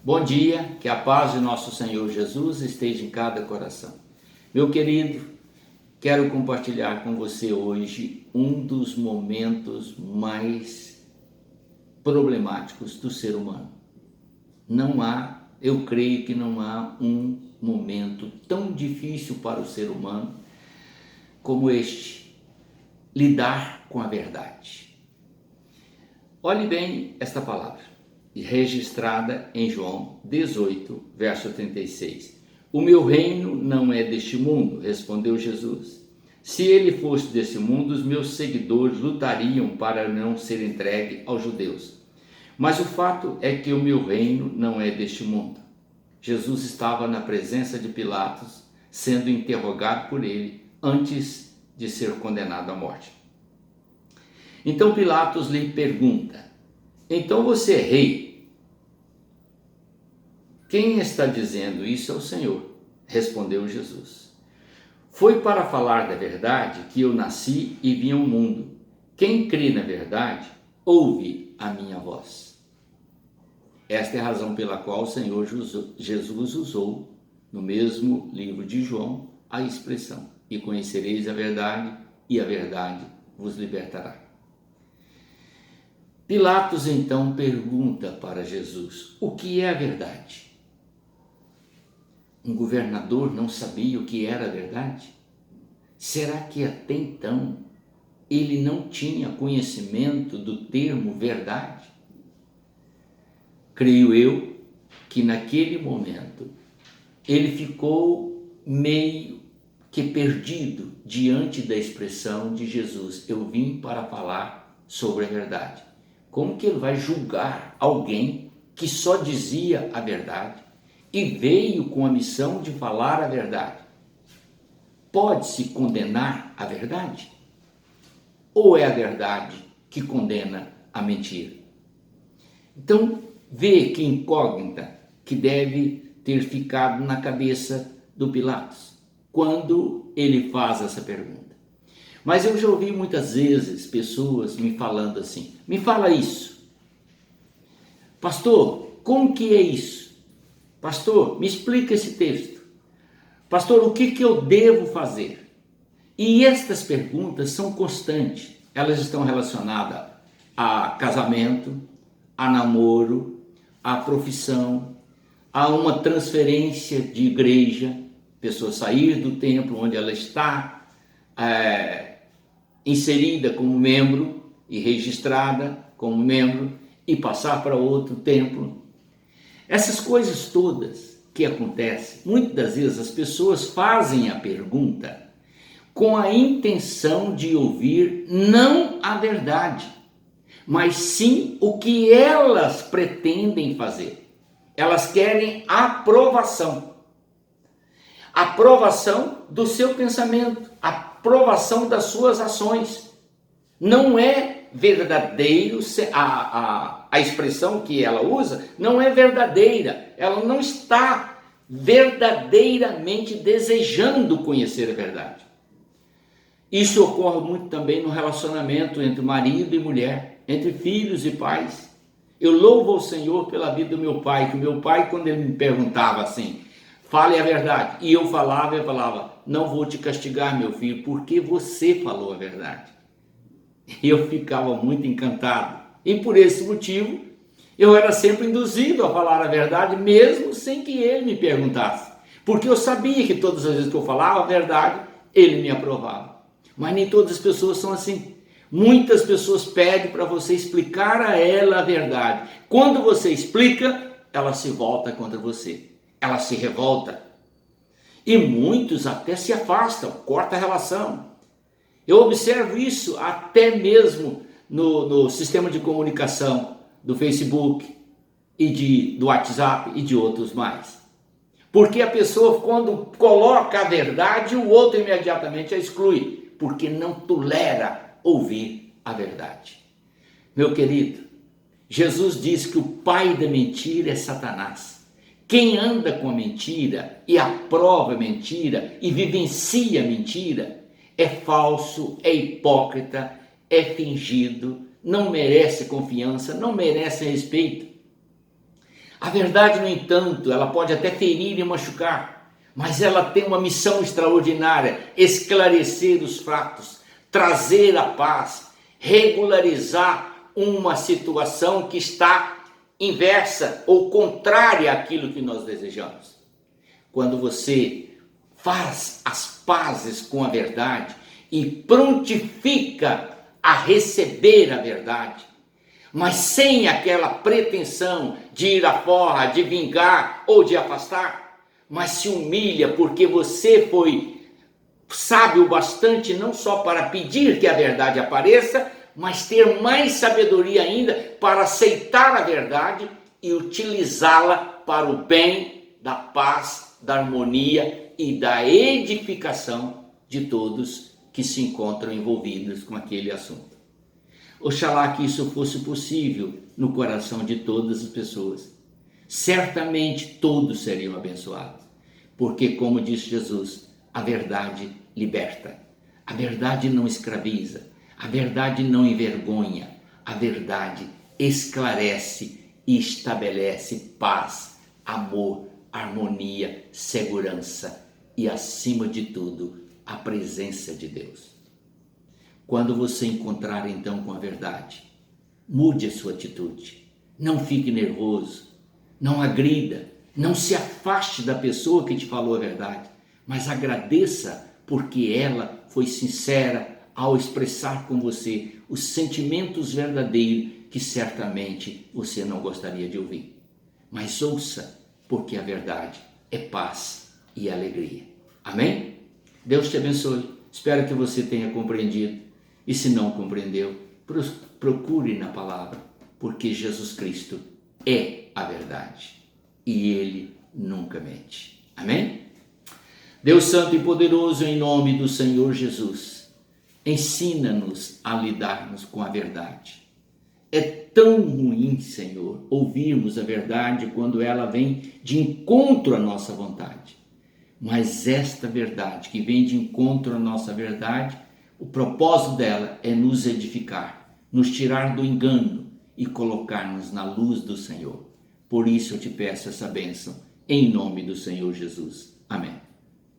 Bom dia, que a paz de nosso Senhor Jesus esteja em cada coração. Meu querido, quero compartilhar com você hoje um dos momentos mais problemáticos do ser humano. Eu creio que não há um momento tão difícil para o ser humano como este, lidar com a verdade. Olhe bem esta palavra, registrada em João 18, verso 36. O meu reino não é deste mundo, respondeu Jesus. Se ele fosse desse mundo, os meus seguidores lutariam para não ser entregue aos judeus. Mas o fato é que o meu reino não é deste mundo. Jesus estava na presença de Pilatos, sendo interrogado por ele antes de ser condenado à morte. Então Pilatos lhe pergunta: então você é rei? Quem está dizendo isso é o Senhor, respondeu Jesus. Foi para falar da verdade que eu nasci e vim ao mundo. Quem crê na verdade, ouve a minha voz. Esta é a razão pela qual o Senhor Jesus usou, no mesmo livro de João, a expressão: e conhecereis a verdade, e a verdade vos libertará. Pilatos então pergunta para Jesus: o que é a verdade? Um governador não sabia o que era a verdade? Será que até então ele não tinha conhecimento do termo verdade? Creio eu que naquele momento ele ficou meio que perdido diante da expressão de Jesus: eu vim para falar sobre a verdade. Como que ele vai julgar alguém que só dizia a verdade e veio com a missão de falar a verdade? Pode-se condenar a verdade? Ou é a verdade que condena a mentira? Então, vê que incógnita que deve ter ficado na cabeça do Pilatos quando ele faz essa pergunta. Mas eu já ouvi muitas vezes pessoas me falando assim: me fala isso. Pastor, como que é isso? Pastor, me explica esse texto. Pastor, o que eu devo fazer? E estas perguntas são constantes. Elas estão relacionadas a casamento, a namoro, a profissão, a uma transferência de igreja, pessoa sair do templo onde ela está inserida como membro e registrada como membro e passar para outro templo. Essas coisas todas que acontecem, muitas das vezes as pessoas fazem a pergunta com a intenção de ouvir não a verdade, mas sim o que elas pretendem fazer. Elas querem aprovação. Aprovação do seu pensamento, aprovação das suas ações. Não é verdadeiro, a expressão que ela usa não é verdadeira. Ela não está verdadeiramente desejando conhecer a verdade. Isso ocorre muito também no relacionamento entre marido e mulher, entre filhos e pais. Eu louvo ao Senhor pela vida do meu pai, que o meu pai, quando ele me perguntava assim: fale a verdade, e eu falava: não vou te castigar, meu filho, porque você falou a verdade. Eu ficava muito encantado, e por esse motivo eu era sempre induzido a falar a verdade, mesmo sem que ele me perguntasse, porque eu sabia que todas as vezes que eu falava a verdade, ele me aprovava. Mas nem todas as pessoas são assim. Muitas pessoas pedem para você explicar a ela a verdade. Quando você explica, ela se volta contra você, ela se revolta, e muitos até se afastam, corta a relação. Eu observo isso até mesmo no sistema de comunicação do Facebook e do WhatsApp e de outros mais. Porque a pessoa, quando coloca a verdade, o outro imediatamente a exclui, porque não tolera ouvir a verdade. Meu querido, Jesus diz que o pai da mentira é Satanás. Quem anda com a mentira e aprova a mentira e vivencia a mentira é falso, é hipócrita, é fingido, não merece confiança, não merece respeito. A verdade, no entanto, ela pode até ferir e machucar, mas ela tem uma missão extraordinária: esclarecer os fatos, trazer a paz, regularizar uma situação que está inversa ou contrária àquilo que nós desejamos. Quando você faz as pazes com a verdade e prontifica a receber a verdade, mas sem aquela pretensão de ir afora, de vingar ou de afastar, mas se humilha porque você foi sábio bastante não só para pedir que a verdade apareça, mas ter mais sabedoria ainda para aceitar a verdade e utilizá-la para o bem, da paz, da harmonia e da edificação de todos que se encontram envolvidos com aquele assunto. Oxalá que isso fosse possível no coração de todas as pessoas. Certamente todos seriam abençoados, porque, como disse Jesus, a verdade liberta, a verdade não escraviza, a verdade não envergonha, a verdade esclarece e estabelece paz, amor, harmonia, segurança e, acima de tudo, a presença de Deus. Quando você encontrar então com a verdade, mude a sua atitude, não fique nervoso, não agrida, não se afaste da pessoa que te falou a verdade, mas agradeça porque ela foi sincera ao expressar com você os sentimentos verdadeiros que certamente você não gostaria de ouvir. Mas ouça, porque a verdade é paz e alegria. Amém? Deus te abençoe. Espero que você tenha compreendido. E se não compreendeu, procure na palavra, porque Jesus Cristo é a verdade e Ele nunca mente. Amém? Deus Santo e Poderoso, em nome do Senhor Jesus, ensina-nos a lidarmos com a verdade. É tão ruim, Senhor, ouvirmos a verdade quando ela vem de encontro à nossa vontade. Mas esta verdade que vem de encontro à nossa verdade, o propósito dela é nos edificar, nos tirar do engano e colocar-nos na luz do Senhor. Por isso eu te peço essa bênção, em nome do Senhor Jesus. Amém.